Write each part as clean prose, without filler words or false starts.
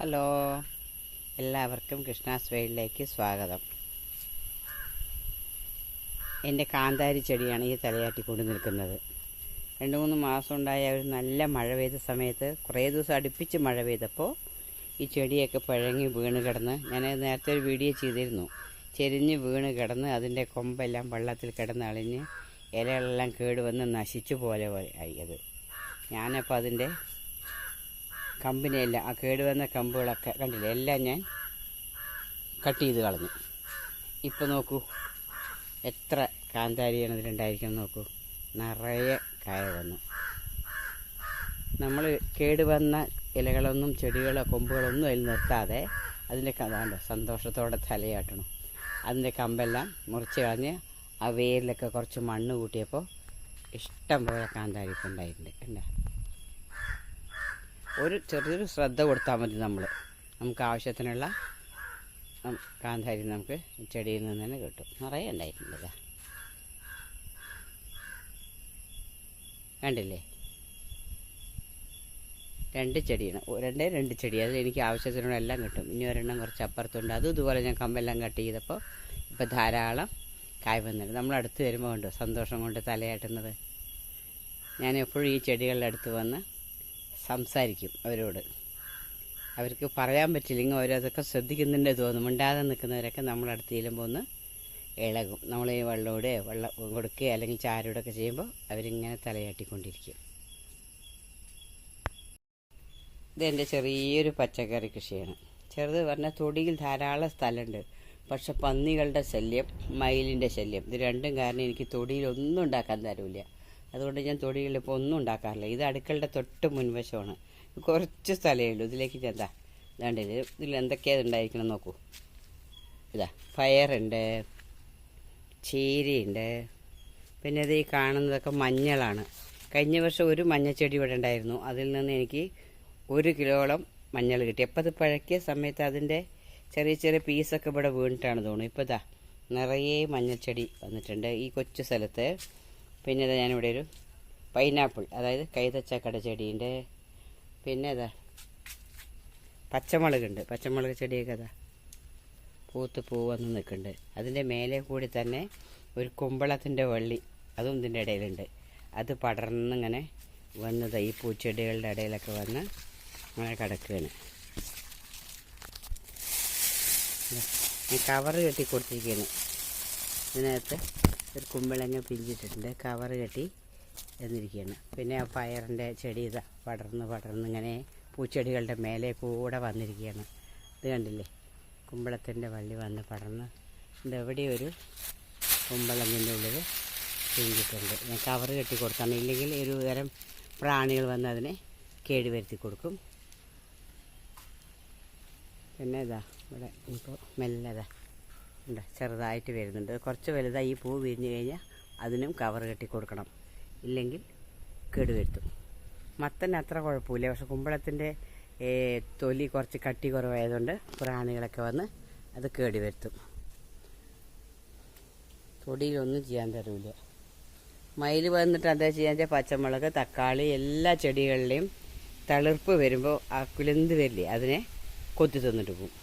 Hello, എല്ലാവർക്കും കൃഷ്ണാസ് വേൾഡിലേക്ക് സ്വാഗതം. എൻ്റെ കാന്താരി ചെടിയാണ് ഈ തലയാട്ടിക്കൊണ്ട് നിൽക്കുന്നത്. 2-3 മാസം ഉണ്ടായ ഒരു നല്ല മഴ പെയ്ത സമയത്ത് കുറേ ദിവസം അടുപ്പിച്ച് മഴ പെയ്തപ്പോൾ ഈ ചെടിയൊക്കെ പഴങ്ങി വീണ് കിടന്ന്, ഞാൻ നേരത്തെ ഒരു വീഡിയോ ചെയ്തിരുന്നു, ചെരിഞ്ഞ് വീണ് കിടന്ന് അതിൻ്റെ കൊമ്പെല്ലാം വെള്ളത്തിൽ കിടന്ന് അളിഞ്ഞ് ഇലകളെല്ലാം കേടുവന്ന് നശിച്ചു പോലെ ആയി. അത് ഞാനപ്പോൾ അതിൻ്റെ കമ്പിനെല്ലാം, ആ കേടുവന്ന കമ്പുകളൊക്കെ കണ്ടില്ലേ, എല്ലാം ഞാൻ കട്ട് ചെയ്ത് കളഞ്ഞു. ഇപ്പോൾ നോക്കൂ എത്ര കാന്താരിയാണ് ഇതിലുണ്ടായിരിക്കണം. നോക്കൂ, നിറയെ കായ വന്നു. നമ്മൾ കേടുവന്ന ഇലകളൊന്നും ചെടികളോ കൊമ്പുകളൊന്നും അതിൽ നിർത്താതെ അതിൻ്റെ കഥാണ്ടോ സന്തോഷത്തോടെ തലയാട്ടണം. അതിൻ്റെ കമ്പെല്ലാം മുറിച്ച് കളഞ്ഞ് ആ വേരിലൊക്കെ കുറച്ച് മണ്ണ് കൂട്ടിയപ്പോൾ ഇഷ്ടം പോലെ കാന്താരി ഇപ്പം ഉണ്ടായിട്ടുണ്ട്. കണ്ടോ, ഒരു ചെറിയൊരു ശ്രദ്ധ കൊടുത്താൽ മതി. നമുക്ക് ആവശ്യത്തിനുള്ള കാന്താരി നമുക്ക് ചെടിയിൽ നിന്ന് തന്നെ കിട്ടും. നിറയെ ഉണ്ടായിട്ടുണ്ട്. കണ്ടില്ലേ, 2 ചെടിയാണ്, രണ്ട് ചെടി. അതിൽ എനിക്ക് ആവശ്യത്തിനുള്ള എല്ലാം കിട്ടും. ഇനി ഒരെണ്ണം കുറച്ച് അപ്പുറത്തുണ്ട്, അതും ഇതുപോലെ ഞാൻ കമ്പെല്ലാം കട്ട് ചെയ്തപ്പോൾ ഇപ്പോൾ ധാരാളം കായ് വന്നിട്ടുണ്ട്. നമ്മളടുത്ത് വരുമ്പോൾ ഉണ്ട് സന്തോഷം കൊണ്ട് തലയാട്ടുന്നത്. ഞാൻ എപ്പോഴും ഈ ചെടികളുടെ അടുത്ത് വന്ന് സംസാരിക്കും അവരോട്. അവർക്ക് പറയാൻ പറ്റില്ലെങ്കിൽ അവരതൊക്കെ ശ്രദ്ധിക്കുന്നുണ്ടേ തോന്നും. മിണ്ടാതെ നിൽക്കുന്നവരൊക്കെ നമ്മളടുത്ത് ചെല്ലുമ്പോൾ ഒന്ന് ഇളകും. നമ്മൾ ഈ വെള്ളം കൊടുക്കുകയോ അല്ലെങ്കിൽ ചാരോടൊക്കെ ചെയ്യുമ്പോൾ അവരിങ്ങനെ തലയാട്ടിക്കൊണ്ടിരിക്കും. ഇതെൻ്റെ ചെറിയൊരു പച്ചക്കറി കൃഷിയാണ്. ചെറുത് പറഞ്ഞാൽ തൊടിയിൽ ധാരാളം സ്ഥലമുണ്ട്. പക്ഷെ പന്നികളുടെ ശല്യം, മയിലിൻ്റെ ശല്യം, ഇത് രണ്ടും കാരണം എനിക്ക് തൊടിയിലൊന്നും ഉണ്ടാക്കാൻ തരില്ല. അതുകൊണ്ട് ഞാൻ തൊടികളിൽ ഇപ്പോൾ ഒന്നും ഉണ്ടാക്കാറില്ല. ഇത് അടുക്കളുടെ തൊട്ട് മുൻവശമാണ്. കുറച്ച് സ്ഥലമേ ഉള്ളൂ. ഇതിലേക്ക് ചെന്താ ഇതാണ്ടില്ല, ഇതിൽ എന്തൊക്കെയാണ് ഉണ്ടായിരിക്കണം നോക്കൂ. ഇതാ പയറുണ്ട്, ചീരയുണ്ട്, പിന്നെ ഇത് ഈ കാണുന്നതൊക്കെ മഞ്ഞളാണ്. കഴിഞ്ഞ വർഷം ഒരു മഞ്ഞച്ചെടി ഇവിടെ ഉണ്ടായിരുന്നു. അതിൽ നിന്ന് എനിക്ക് 1 കിലോളം മഞ്ഞൾ കിട്ടി. അപ്പോൾ അത് പഴക്കിയ സമയത്ത് അതിൻ്റെ ചെറിയ ചെറിയ പീസൊക്കെ ഇവിടെ വീണിട്ടാണ് തോന്നുന്നു. ഇപ്പോൾ ഇതാ നിറയെ മഞ്ഞൾച്ചെടി വന്നിട്ടുണ്ട് ഈ കൊച്ചു സ്ഥലത്ത്. പിന്നെ ഇതാ ഞാനിവിടെ ഒരു പൈനാപ്പിൾ, അതായത് കൈതച്ചക്കട ചെടിയുണ്ട്. പിന്നെ ഇതാ പച്ചമുളകുണ്ട്. പച്ചമുളക് ചെടിയൊക്കെ അതാ പൂത്ത് വന്ന് നിൽക്കുന്നുണ്ട്. അതിൻ്റെ മേലെ കൂടി തന്നെ ഒരു കുമ്പളത്തിൻ്റെ വള്ളി, അതും ഇതിൻ്റെ ഇടയിലുണ്ട്. അത് പടർന്നിങ്ങനെ വന്നത് ഈ പൂച്ചെടികളുടെ ഇടയിലൊക്കെ വന്ന് അങ്ങനെ കിടക്കുകയാണ്. ഞാൻ കവറ് കെട്ടി കൊടുത്തിരിക്കുകയാണ്. ഇതിനകത്ത് ഒരു കുമ്പളങ്ങ പിഞ്ചിട്ടിട്ടുണ്ട്, കവറ് കെട്ടി എന്നിരിക്കുകയാണ്. പിന്നെ ആ പയറിൻ്റെ ചെടി ഇതാ പടർന്ന് ഇങ്ങനെ പൂച്ചെടികളുടെ മേലെ കൂടെ വന്നിരിക്കുകയാണ്. ഇത് കണ്ടില്ലേ, കുമ്പളത്തിൻ്റെ വള്ളി വന്ന് പടർന്ന് ഇതെവിടെ ഒരു കുമ്പളങ്ങിൻ്റെ ഉള്ളിൽ പിഞ്ചിട്ടുണ്ട്. ഞാൻ കവറ് കെട്ടി കൊടുത്താണ്, ഇല്ലെങ്കിൽ ഒരു തരം പ്രാണികൾ വന്ന് അതിനെ കേടുവരുത്തി കൊടുക്കും. പിന്നെ ഇതാ ഇവിടെ ഇപ്പോൾ മെല്ലതാ ഉണ്ട്, ചെറുതായിട്ട് വരുന്നുണ്ട്. കുറച്ച് വലുതായി ഈ പൂ വിരിഞ്ഞ് കഴിഞ്ഞാൽ അതിനും കവർ കെട്ടി കൊടുക്കണം, ഇല്ലെങ്കിൽ കേടുവരുത്തും. മത്തന് അത്ര കുഴപ്പമില്ല, പക്ഷെ കുമ്പളത്തിൻ്റെ തൊലി കുറച്ച് കട്ടി കുറവായതുകൊണ്ട് പ്രാണികളൊക്കെ വന്ന് അത് കേടുവരുത്തും. തൊടിയിലൊന്നും ചെയ്യാൻ തരില്ല. മയിൽ വന്നിട്ട് എന്താ ചെയ്യാൻ വെച്ചാൽ പച്ചമുളക്, തക്കാളി, എല്ലാ ചെടികളിലെയും തളിർപ്പ് വരുമ്പോൾ ആ കുലന്ത് വരില്ലേ, അതിനെ കൊത്തി തിന്നിട്ട് പോകും.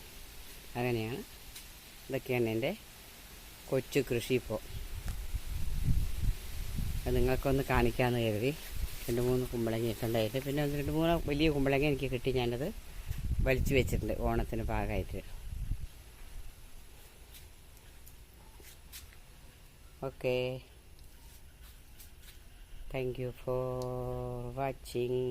അങ്ങനെയാണ്. ഇതൊക്കെയാണ് എൻ്റെ കൊച്ചു കൃഷി. ഇപ്പോൾ അത് നിങ്ങൾക്കൊന്ന് കാണിക്കാമെന്ന് കരുതി. 2-3 കുമ്പളങ്ങ ഇട്ടുണ്ടായിട്ട്, പിന്നെ 2-3 വലിയ കുമ്പളങ്ങ എനിക്ക് കിട്ടി. ഞാനത് വലിച്ചു വെച്ചിട്ടുണ്ട് ഓണത്തിന് പാകമായിട്ട്. Okay, thank you for watching.